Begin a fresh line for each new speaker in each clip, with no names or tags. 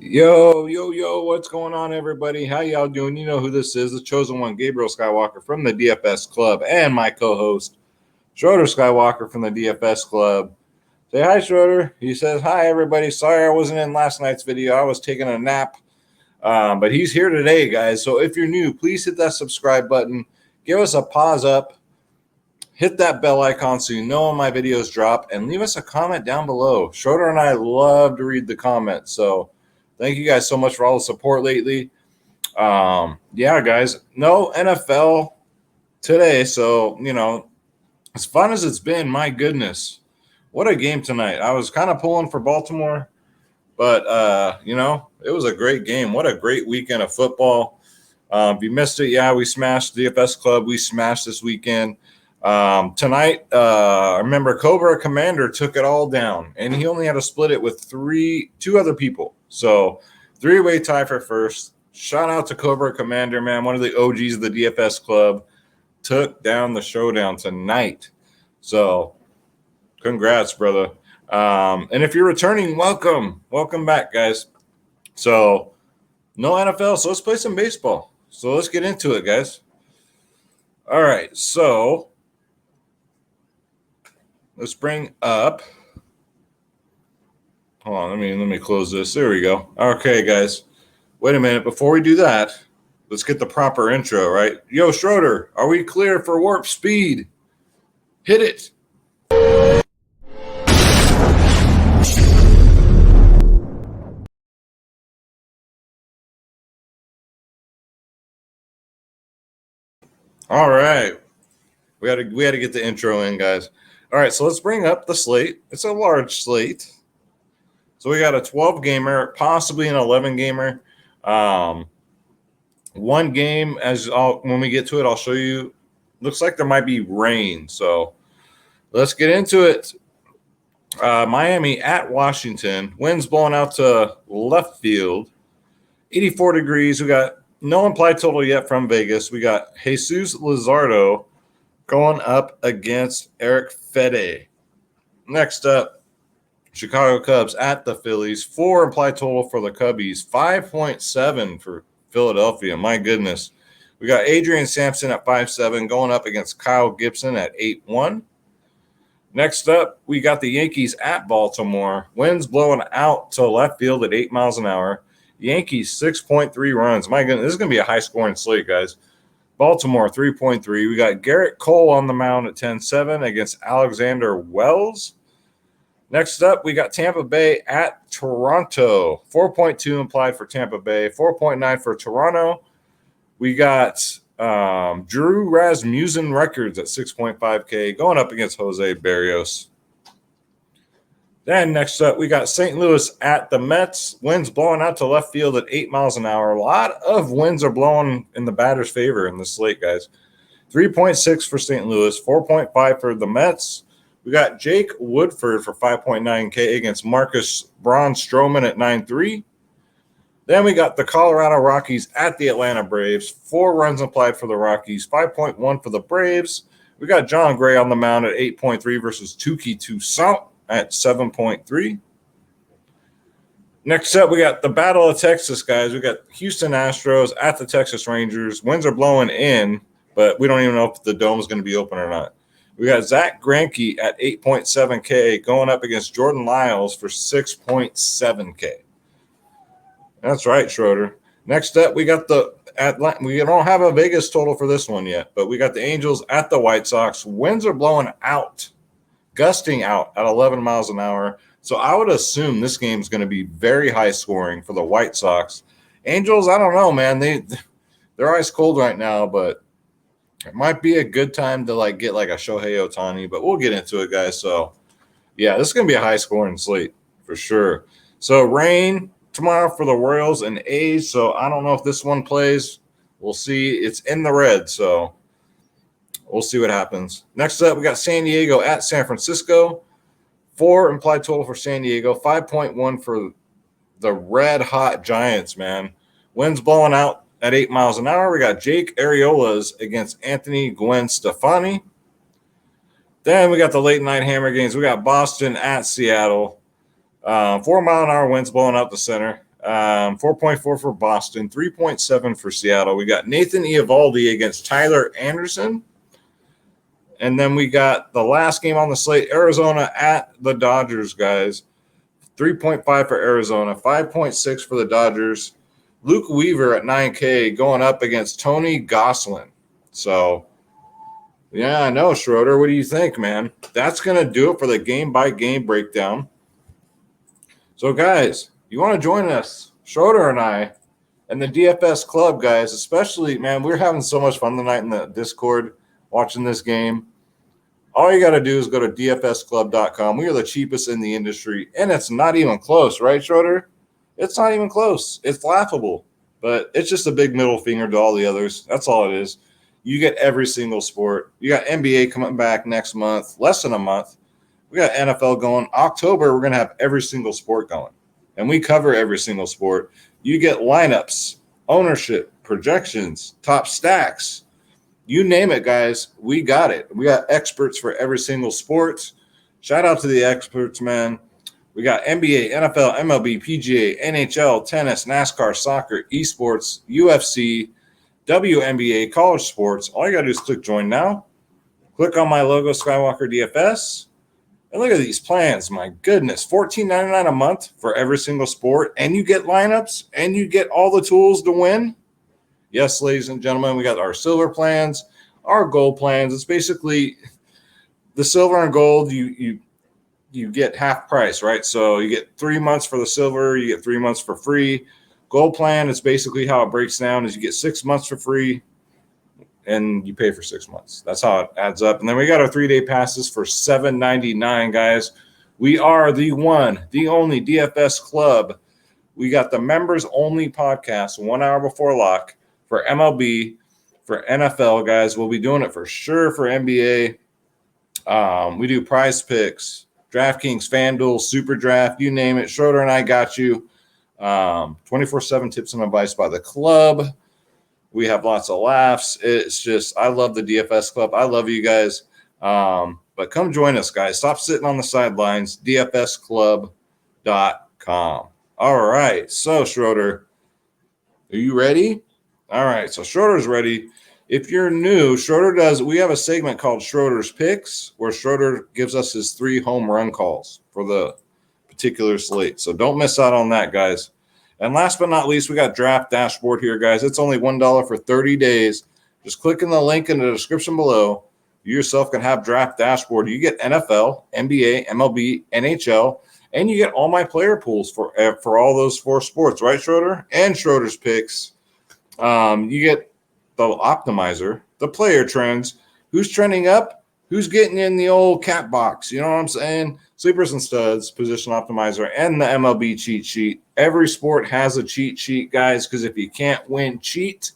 Yo, what's going on, everybody? How y'all doing? You know who this is, the chosen one, Gabriel Skywalker from the DFS Club, and my co-host, Schroeder Skywalker from the DFS Club. Say hi, Schroeder. He says, hi, everybody. Sorry I wasn't in last night's video. I was taking a nap, but he's here today, guys. So if you're new, please hit that subscribe button. Give us a pause up. Hit that bell icon so you know when my videos drop, and leave us a comment down below. Schroeder and I love to read the comments, so thank you guys so much for all the support lately. Yeah, guys, no NFL today, so, as fun as it's been, my goodness, what a game tonight. I was kind of pulling for Baltimore, but, it was a great game. What a great weekend of football. If you missed it, yeah, we smashed DFS Club. We smashed this weekend. Tonight, I remember Cobra Commander took it all down, and he only had to split it with two other people. So, three-way tie for first. Shout out to Cobra Commander, man, one of the OGs of the DFS Club. Took down the showdown tonight. So, congrats, brother. And if you're returning, welcome. Welcome back, guys. So, no NFL, so let's play some baseball. So, let's get into it, guys. All right, so let's bring up. Hold on, let me close this. There we go. Okay, guys. Wait a minute. Before we do that, let's get the proper intro, right? Yo, Schroeder, are we clear for warp speed? Hit it. All right. We had to get the intro in, guys. All right, so let's bring up the slate. It's a large slate. So we got a 12-gamer, possibly an 11-gamer. One game, when we get to it, I'll show you. Looks like there might be rain. So let's get into it. Miami at Washington. Winds blowing out to left field. 84 degrees. We got no implied total yet from Vegas. We got Jesus Luzardo going up against Eric Fede. Next up, Chicago Cubs at the Phillies. 4 implied total for the Cubbies. 5.7 for Philadelphia. My goodness. We got Adrian Sampson at 5.7 going up against Kyle Gibson at 8.1. Next up, we got the Yankees at Baltimore. Winds blowing out to left field at 8 miles an hour. Yankees 6.3 runs. My goodness, this is going to be a high-scoring slate, guys. Baltimore 3.3. We got Garrett Cole on the mound at 10.7 against Alexander Wells. Next up, we got Tampa Bay at Toronto. 4.2 implied for Tampa Bay, 4.9 for Toronto. We got Drew Rasmussen Records at 6.5K going up against Jose Barrios. Then next up, we got St. Louis at the Mets. Winds blowing out to left field at 8 miles an hour. A lot of winds are blowing in the batter's favor in this slate, guys. 3.6 for St. Louis, 4.5 for the Mets. We got Jake Woodford for 5.9K against Marcus Braun Stroman at 9.3. Then we got the Colorado Rockies at the Atlanta Braves. 4 runs implied for the Rockies, 5.1 for the Braves. We got John Gray on the mound at 8.3 versus Touki Toussaint at 7.3. Next up, we got the Battle of Texas, guys. We got Houston Astros at the Texas Rangers. Winds are blowing in, but we don't even know if the dome is going to be open or not. We got Zach Greinke at 8.7K going up against Jordan Lyles for 6.7K. That's right, Schroeder. Next up, we got we don't have a Vegas total for this one yet, but we got the Angels at the White Sox. Winds are blowing out, gusting out at 11 miles an hour. So I would assume this game is going to be very high scoring for the White Sox. Angels, I don't know, man. They're ice cold right now, but it might be a good time to get a Shohei Ohtani, but we'll get into it, guys. So, yeah, this is going to be a high-scoring slate for sure. So, rain tomorrow for the Royals and A's. So, I don't know if this one plays. We'll see. It's in the red, so we'll see what happens. Next up, we got San Diego at San Francisco. 4 implied total for San Diego. 5.1 for the red-hot Giants, man. Winds blowing out at 8 miles an hour. We got Jake Arriolas against Anthony Gwen Stefani. Then we got the late night hammer games. We got Boston at Seattle. 4 mile an hour winds blowing out the center. 4.4 for Boston, 3.7 for Seattle. We got Nathan Eovaldi against Tyler Anderson. And then we got the last game on the slate, Arizona at the Dodgers, guys. 3.5 for Arizona, 5.6 for the Dodgers. Luke Weaver at 9K going up against Tony Gosselin. So, yeah, I know, Schroeder. What do you think, man? That's going to do it for the game-by-game breakdown. So, guys, you want to join us, Schroeder and I, and the DFS club, guys, especially, man, we're having so much fun tonight in the Discord watching this game. All you got to do is go to dfsclub.com. We are the cheapest in the industry, and it's not even close, right, Schroeder? It's not even close. It's laughable, but it's just a big middle finger to all the others. That's all it is. You get every single sport. You got NBA coming back next month, less than a month. We got NFL going. October, we're going to have every single sport going, and we cover every single sport. You get lineups, ownership, projections, top stacks. You name it, guys. We got it. We got experts for every single sport. Shout out to the experts, man. We got NBA, NFL, MLB, PGA, NHL, tennis, NASCAR, soccer, esports, UFC, WNBA, college sports. All you got to do is click join now. Click on my logo, Skywalker DFS. And look at these plans. My goodness. $14.99 a month for every single sport. And you get lineups and you get all the tools to win. Yes, ladies and gentlemen, we got our silver plans, our gold plans. It's basically the silver and gold. You get half price, right? So you get 3 months for the silver, you get 3 months for free. Gold plan is basically how it breaks down: is you get 6 months for free, and you pay for 6 months. That's how it adds up. And then we got our 3-day passes for $7.99, guys. We are the one, the only DFS club. We got the members only podcast 1 hour before lock. For MLB, for NFL, guys, we'll be doing it for sure for NBA. We do prize picks, DraftKings, FanDuel, Super Draft, you name it. Schroeder and I got you. 24/7 tips and advice by the club. We have lots of laughs. It's just, I love the DFS club. I love you guys. But come join us, guys. Stop sitting on the sidelines. DFSclub.com. All right. So, Schroeder, are you ready? All right, so Schroeder's ready. If you're new, we have a segment called Schroeder's Picks, where Schroeder gives us his 3 home run calls for the particular slate. So don't miss out on that, guys. And last but not least, we got Draft Dashboard here, guys. It's only $1 for 30 days. Just click in the link in the description below. You yourself can have Draft Dashboard. You get NFL, NBA, MLB, NHL, and you get all my player pools for all those 4 sports, right, Schroeder? And Schroeder's Picks. You get the optimizer, the player trends, who's trending up, who's getting in the old cat box. You know what I'm saying? Sleepers and studs, position optimizer, and the MLB cheat sheet. Every sport has a cheat sheet, guys, because if you can't win, cheat.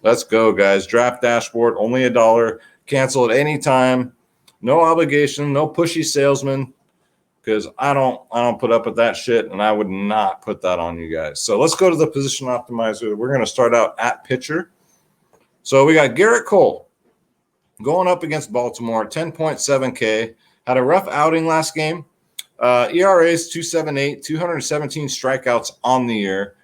Let's go, guys. Draft Dashboard, only $1. Cancel at any time. No obligation, no pushy salesman. Because I don't put up with that shit, and I would not put that on you guys. So let's go to the position optimizer. We're going to start out at pitcher. So we got Garrett Cole going up against Baltimore, 10.7K. Had a rough outing last game. ERA is 2.78, 217 strikeouts on the year.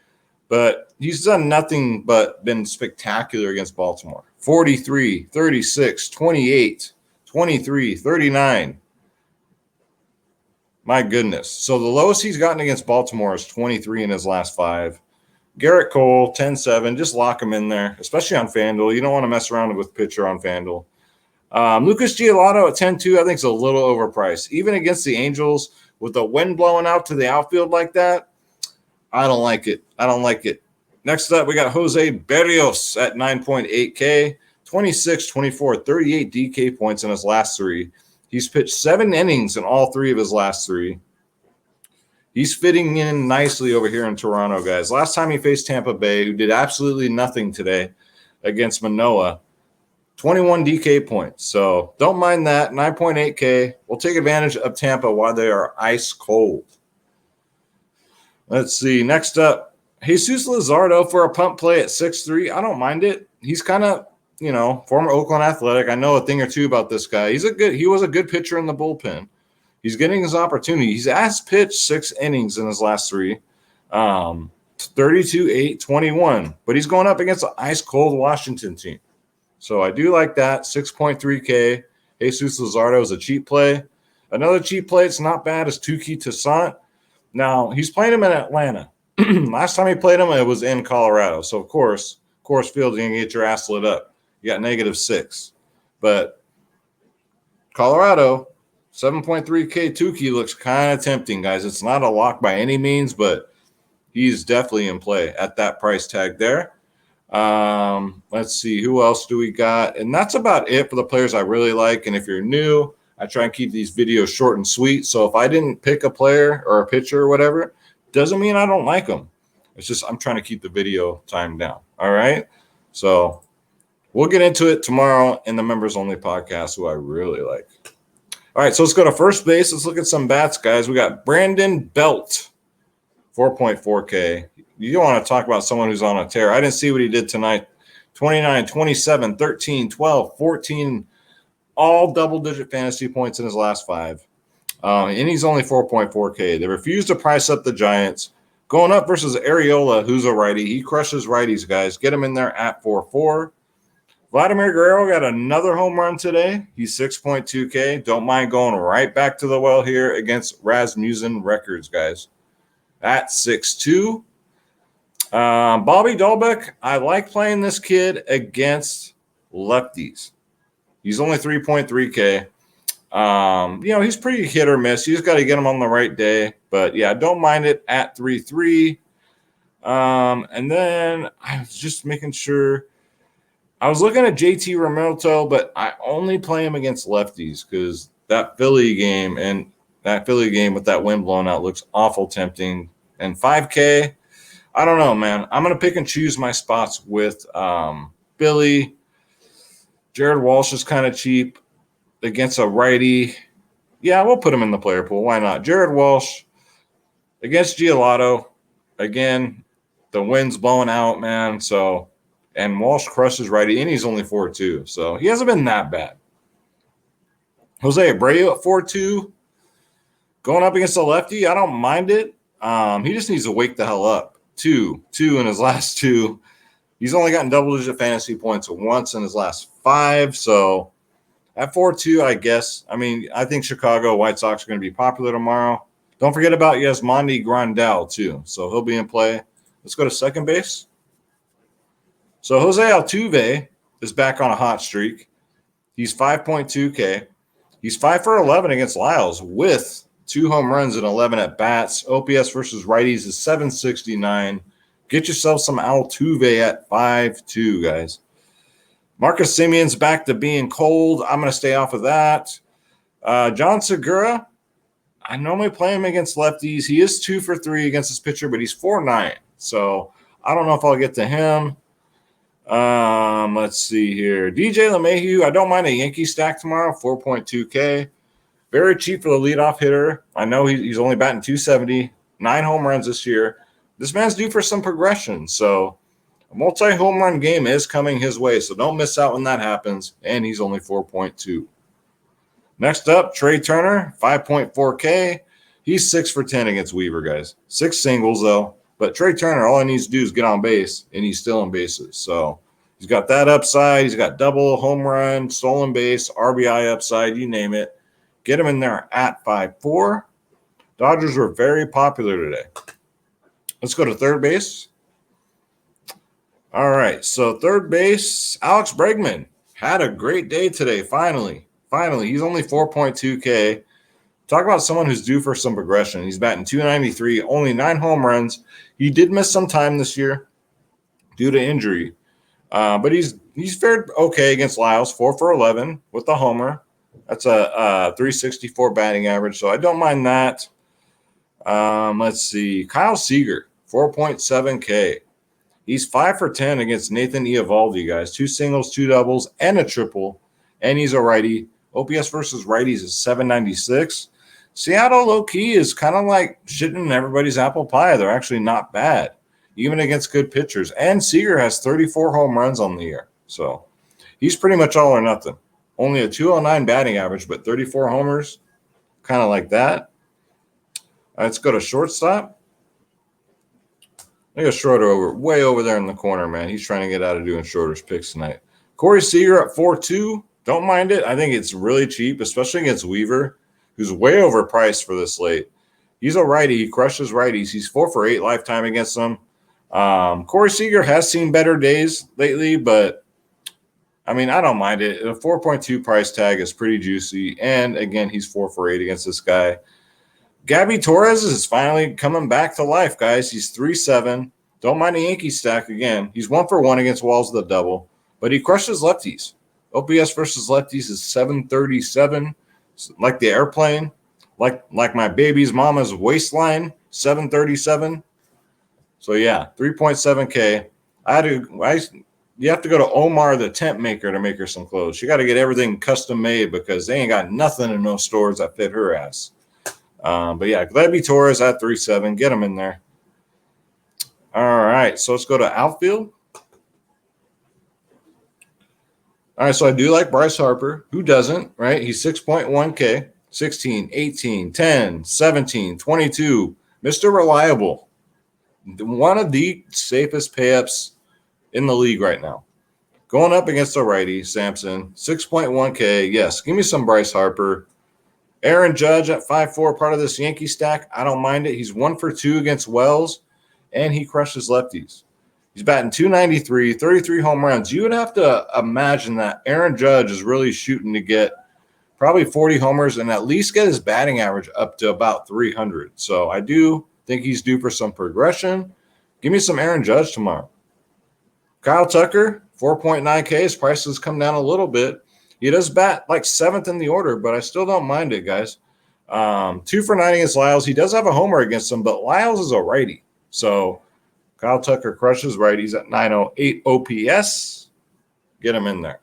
But he's done nothing but been spectacular against Baltimore. 43, 36, 28, 23, 39. My goodness. So the lowest he's gotten against Baltimore is 23 in his last 5. Garrett Cole, 10-7. Just lock him in there, especially on FanDuel. You don't want to mess around with pitcher on FanDuel. Lucas Giolito at 10-2, I think, is a little overpriced. Even against the Angels, with the wind blowing out to the outfield like that, I don't like it. Next up, we got Jose Berrios at 9.8K, 26, 24, 38 DK points in his last 3. He's pitched 7 innings in all 3 of his last 3. He's fitting in nicely over here in Toronto, guys. Last time he faced Tampa Bay, who did absolutely nothing today against Manoah, 21 DK points. So don't mind that. 9.8K. We'll take advantage of Tampa while they are ice cold. Let's see. Next up, Jesus Luzardo for a pump play at 6'3". I don't mind it. He's kind of, former Oakland Athletic. I know a thing or two about this guy. He was a good pitcher in the bullpen. He's getting his opportunity. He's pitched 6 innings in his last 3. 32-8-21. But he's going up against an ice-cold Washington team. So I do like that. 6.3K. Jesus Luzardo is a cheap play. Another cheap play, it's not bad, is Tuki Toussaint. Now, he's playing him in Atlanta. Last time he played him, it was in Colorado. So, of course, Field, you're going to get your ass lit up. You got -6. But Colorado, 7.3K Tuki looks kind of tempting, guys. It's not a lock by any means, but he's definitely in play at that price tag there. Let's see, who else do we got? And that's about it for the players I really like. And if you're new, I try and keep these videos short and sweet. So if I didn't pick a player or a pitcher or whatever, doesn't mean I don't like them. It's just I'm trying to keep the video time down. All right. So we'll get into it tomorrow in the members only podcast, who I really like. All right. So let's go to first base. Let's look at some bats, guys. We got Brandon Belt, 4.4K. You don't want to talk about someone who's on a tear. I didn't see what he did tonight. 29, 27, 13, 12, 14, all double-digit fantasy points in his last 5. And he's only 4.4K. They refuse to price up the Giants. Going up versus Arriola, who's a righty. He crushes righties, guys. Get him in there at 4.4. Vladimir Guerrero got another home run today. He's 6.2K. Don't mind going right back to the well here against Rasmussen Records, guys. At 6.2. Bobby Dahlbeck, I like playing this kid against lefties. He's only 3.3K. He's pretty hit or miss. You just got to get him on the right day. But, yeah, don't mind it at 3.3. And then I was just making sure. I was looking at JT Realmuto, but I only play him against lefties because that Philly game with that wind blowing out looks awful tempting. And 5K, I don't know, man. I'm going to pick and choose my spots with Philly. Jared Walsh is kind of cheap against a righty. Yeah, we'll put him in the player pool. Why not? Jared Walsh against Giolito. Again, the wind's blowing out, man. So, and Walsh crushes righty, and he's only 4.2. So he hasn't been that bad. Jose Abreu at 4.2. Going up against a lefty, I don't mind it. He just needs to wake the hell up. Two in his last 2. He's only gotten double-digit fantasy points once in his last 5. So at 4.2, I guess. I mean, I think Chicago White Sox are going to be popular tomorrow. Don't forget about Yasmani Grandal, too. So he'll be in play. Let's go to second base. So Jose Altuve is back on a hot streak. He's 5.2K. He's 5 for 11 against Lyles with 2 home runs and 11 at-bats. OPS versus righties is 769. Get yourself some Altuve at 5.2, guys. Marcus Simeon's back to being cold. I'm going to stay off of that. John Segura, I normally play him against lefties. He is 2 for 3 against this pitcher, but he's 4.9. So I don't know if I'll get to him. Let's see here. DJ LeMahieu, I don't mind a Yankee stack tomorrow, 4.2K. Very cheap for the leadoff hitter. I know he's only batting 270, 9 home runs this year. This man's due for some progression. So a multi-home run game is coming his way. So don't miss out when that happens. And he's only 4.2. Next up, Trey Turner, 5.4K. He's 6 for 10 against Weaver, guys. 6 singles, though. But Trey Turner, all he needs to do is get on base, and he's still on bases. So he's got that upside. He's got double, home run, stolen base, RBI upside, you name it. Get him in there at 5.4. Dodgers were very popular today. Let's go to third base. All right, so third base, Alex Bregman had a great day today, finally. He's only 4.2K. Talk about someone who's due for some progression. He's batting 293, only 9 home runs. He did miss some time this year due to injury. But he's fared okay against Lyles, 4 for 11 with the homer. That's a 364 batting average, so I don't mind that. Let's see. Kyle Seager, 4.7K. He's 5 for 10 against Nathan Eovaldi, guys. 2 singles, 2 doubles, and a triple. And he's a righty. OPS versus righties is 796. Seattle, low-key, is kind of like shitting everybody's apple pie. They're actually not bad, even against good pitchers. And Seager has 34 home runs on the year. So he's pretty much all or nothing. Only a 209 batting average, but 34 homers, kind of like that. Let's go to shortstop. Look at Schroeder way over there in the corner, man. He's trying to get out of doing Schroeder's picks tonight. Corey Seager at 4.2. Don't mind it. I think it's really cheap, especially against Weaver, who's way overpriced for this slate. He's a righty. He crushes righties. He's 4 for 8 lifetime against them. Corey Seager has seen better days lately, but I mean, I don't mind it. A 4.2 price tag is pretty juicy. And again, he's 4 for 8 against this guy. Gabby Torres is finally coming back to life, guys. He's 3.7. Don't mind the Yankee stack again. He's 1 for 1 against walls with a double, but he crushes lefties. OPS versus lefties is 737, like the airplane, like my baby's mama's waistline, 737. So yeah, 3.7K. You have to go to Omar the tent maker to make her some clothes. She got to get everything custom made because they ain't got nothing in those stores that fit her ass. But yeah, Gabby Torres at 3.7. Get him in there. All right, so let's go to outfield. All right, so I do like Bryce Harper. Who doesn't, right? He's 6.1K, 16, 18, 10, 17, 22. Mr. Reliable. One of the safest payups in the league right now. Going up against a righty, Sampson, 6.1K. Yes, give me some Bryce Harper. Aaron Judge at 5.4, part of this Yankee stack. I don't mind it. He's 1 for 2 against Wells, and he crushes lefties. He's batting 293, 33 home runs. You would have to imagine that Aaron Judge is really shooting to get probably 40 homers and at least get his batting average up to about 300. So I do think he's due for some progression. Give me some Aaron Judge tomorrow. Kyle Tucker, 4.9K. His prices come down a little bit. He does bat like 7th in the order, but I still don't mind it, guys. 2 for 9 against Lyles. He does have a homer against him, but Lyles is a righty. So Kyle Tucker crushes righties at 908 OPS. Get him in there.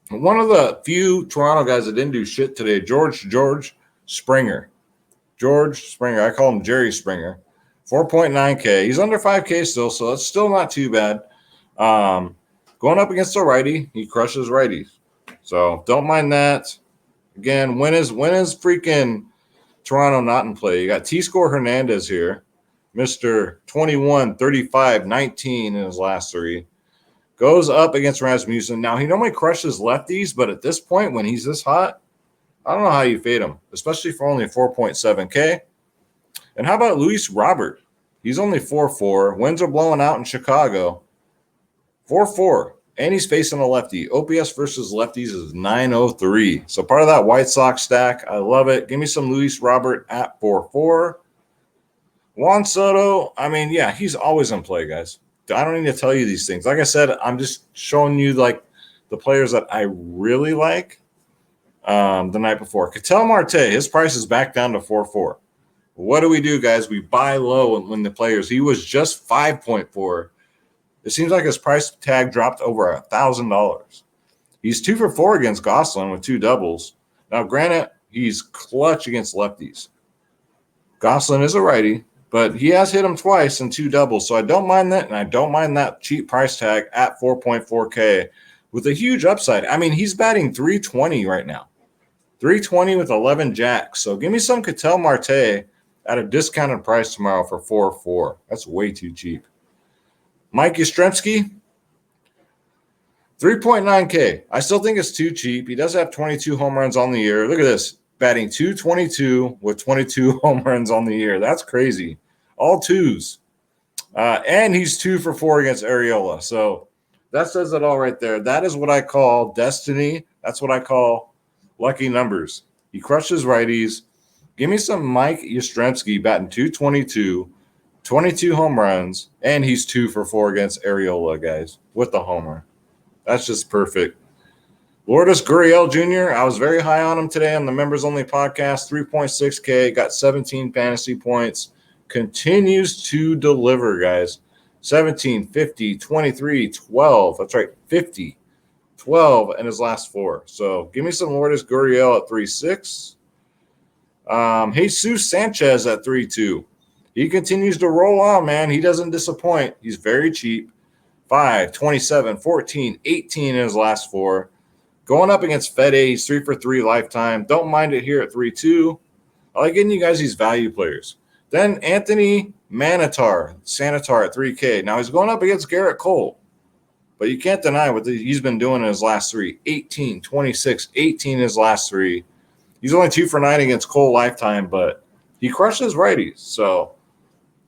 One of the few Toronto guys that didn't do shit today, George Springer. George Springer. I call him Jerry Springer. 4.9K. He's under 5K still, so it's still not too bad. Going up against a righty, he crushes righties. So don't mind that. Again, when is freaking Toronto not in play? You got T-Score Hernandez here. Mr. 21, 35, 19 in his last 3. Goes up against Rasmussen. Now, he normally crushes lefties, but at this point, when he's this hot, I don't know how you fade him, especially for only 4.7K. And how about Luis Robert? He's only 4.4. Winds are blowing out in Chicago. 4.4. And he's facing a lefty. OPS versus lefties is 903. So part of that White Sox stack. I love it. Give me some Luis Robert at 4.4. Juan Soto, I mean, yeah, he's always in play, guys. I don't need to tell you these things. Like I said, I'm just showing you like the players that I really like the night before. Ketel Marte, his price is back down to 4.4. What do we do, guys? We buy low when the players. He was just 5.4. It seems like his price tag dropped over $1,000. He's 2 for 4 against Gosselin with 2 doubles. Now, granted, he's clutch against lefties. Gosselin is a righty, but he has hit him twice and 2 doubles. So I don't mind that, and I don't mind that cheap price tag at 4.4K with a huge upside. I mean, he's batting 320 right now. 320 with 11 jacks. So give me some Ketel Marte at a discounted price tomorrow for 4.4. That's way too cheap. Mike Yastrzemski, 3.9K. I still think it's too cheap. He does have 22 home runs on the year. Look at this. Batting 222 with 22 home runs on the year. That's crazy. All 2s. And he's 2 for 4 against Arriola. So that says it all right there. That is what I call destiny. That's what I call lucky numbers. He crushes righties. Give me some Mike Yastrzemski batting 222. 22 home runs, and he's 2 for 4 against Arriola, guys, with the homer. That's just perfect. Lourdes Gurriel Jr., I was very high on him today on the members-only podcast, 3.6K, got 17 fantasy points, continues to deliver, guys. 17, 50, 23, 12. That's right, 50, 12 in his last 4. So give me some Lourdes Gurriel at 3.6. Jesus Sanchez at 3.2. He continues to roll on, man. He doesn't disappoint. He's very cheap. 5, 27, 14, 18 in his last 4. Going up against Fede, he's 3 for 3 lifetime. Don't mind it here at 3.2. I like getting you guys these value players. Then Anthony Sanitar at 3K. Now he's going up against Garrett Cole, but you can't deny what he's been doing in his last three. 18, 26, 18 his last three. He's only 2 for 9 against Cole lifetime, but he crushes righties. So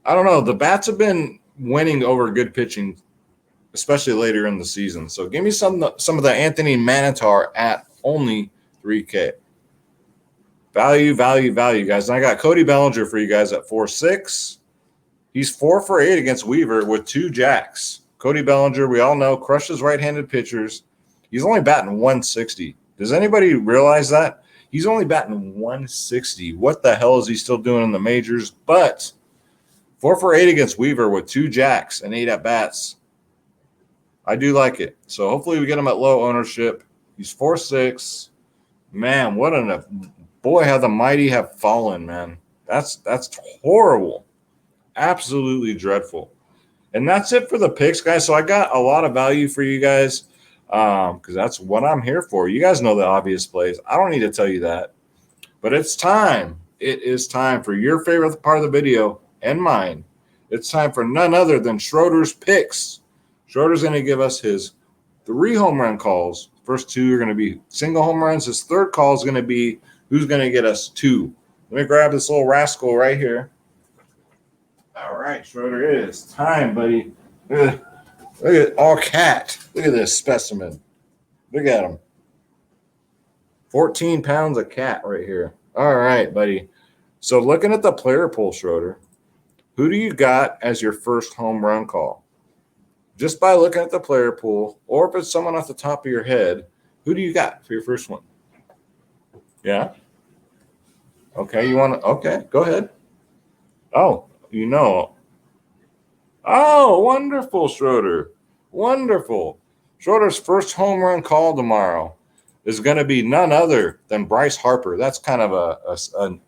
I don't know. The bats have been winning over good pitching, especially later in the season. So give me some of the Anthony Sanitar at only 3K. Value, guys. And I got Cody Bellinger for you guys at 4.6. He's 4 for 8 against Weaver with 2 jacks. Cody Bellinger, we all know, crushes right-handed pitchers. He's only batting 160. Does anybody realize that? He's only batting 160. What the hell is he still doing in the majors? But 4 for 8 against Weaver with 2 jacks and 8 at-bats. I do like it. So hopefully we get him at low ownership. He's 4.6. Man, what an boy, how the mighty have fallen, man. That's horrible. Absolutely dreadful. And that's it for the picks, guys. So I got a lot of value for you guys because that's what I'm here for. You guys know the obvious plays. I don't need to tell you that. But it's time. It is time for your favorite part of the video and mine. It's time for none other than Schroeder's picks. Schroeder's going to give us his 3 home run calls. First 2 are going to be single home runs. His third call is going to be who's going to get us 2. Let me grab this little rascal right here. All right, Schroeder, it is time, buddy. Look at all cat. Look at this specimen. Look at him. 14 pounds of cat right here. All right, buddy. So looking at the player pool, Schroeder, who do you got as your first home run call? Just by looking at the player pool, or if it's someone off the top of your head, who do you got for your first one? Yeah? Okay, you want to – okay, go ahead. Oh, you know. Oh, wonderful, Schroeder. Wonderful. Schroeder's first home run call tomorrow is going to be none other than Bryce Harper. That's kind of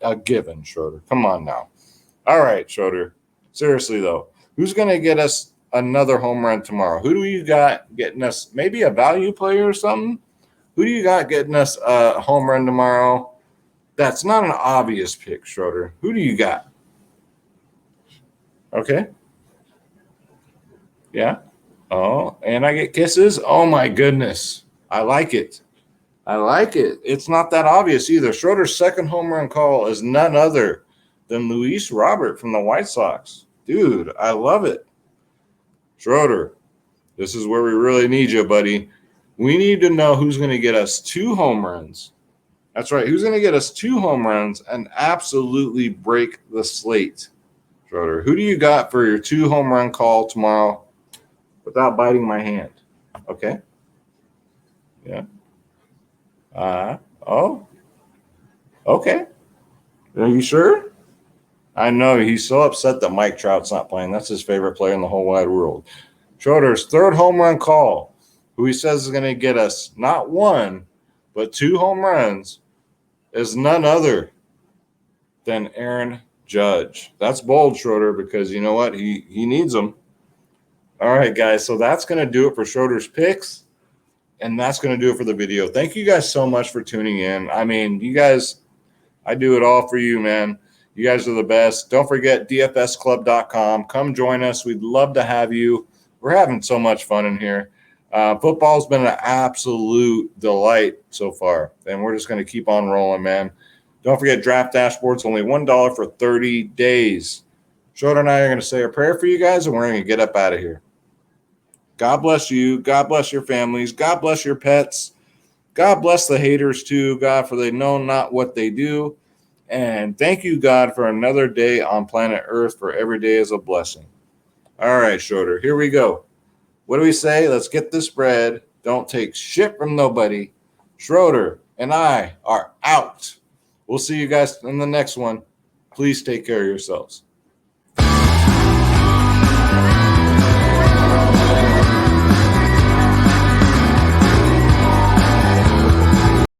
a given, Schroeder. Come on now. All right, Schroeder. Seriously, though, who's going to get us another home run tomorrow? Who do you got getting us maybe a value player or something? Who do you got getting us a home run tomorrow? That's not an obvious pick, Schroeder. Who do you got? Okay. Yeah. Oh, and I get kisses? Oh, my goodness. I like it. I like it. It's not that obvious either. Schroeder's second home run call is none other than Luis Robert from the White Sox. Dude, I love it. Schroeder, this is where we really need you, buddy. We need to know who's going to get us 2 home runs. That's right. Who's going to get us 2 home runs and absolutely break the slate? Schroeder, who do you got for your 2 home run call tomorrow without biting my hand? Okay. Yeah. Oh. Okay. Are you sure? I know he's so upset that Mike Trout's not playing. That's his favorite player in the whole wide world. Schroeder's third home run call, who he says is going to get us not 1, but 2 home runs, is none other than Aaron Judge. That's bold, Schroeder, because you know what? He needs them. All right, guys. So that's going to do it for Schroeder's picks, and that's going to do it for the video. Thank you guys so much for tuning in. I mean, you guys, I do it all for you, man. You guys are the best. Don't forget dfsclub.com. Come join us. We'd love to have you. We're having so much fun in here. Football's been an absolute delight so far, and we're just going to keep on rolling, man. Don't forget Draft Dashboard's only $1 for 30 days. Schroeder and I are going to say a prayer for you guys, and we're going to get up out of here. God bless you. God bless your families. God bless your pets. God bless the haters too, God, for they know not what they do. And thank you, God, for another day on planet Earth, for every day is a blessing. All right, Schroeder, here we go. What do we say? Let's get this bread. Don't take shit from nobody. Schroeder and I are out. We'll see you guys in the next one. Please take care of yourselves.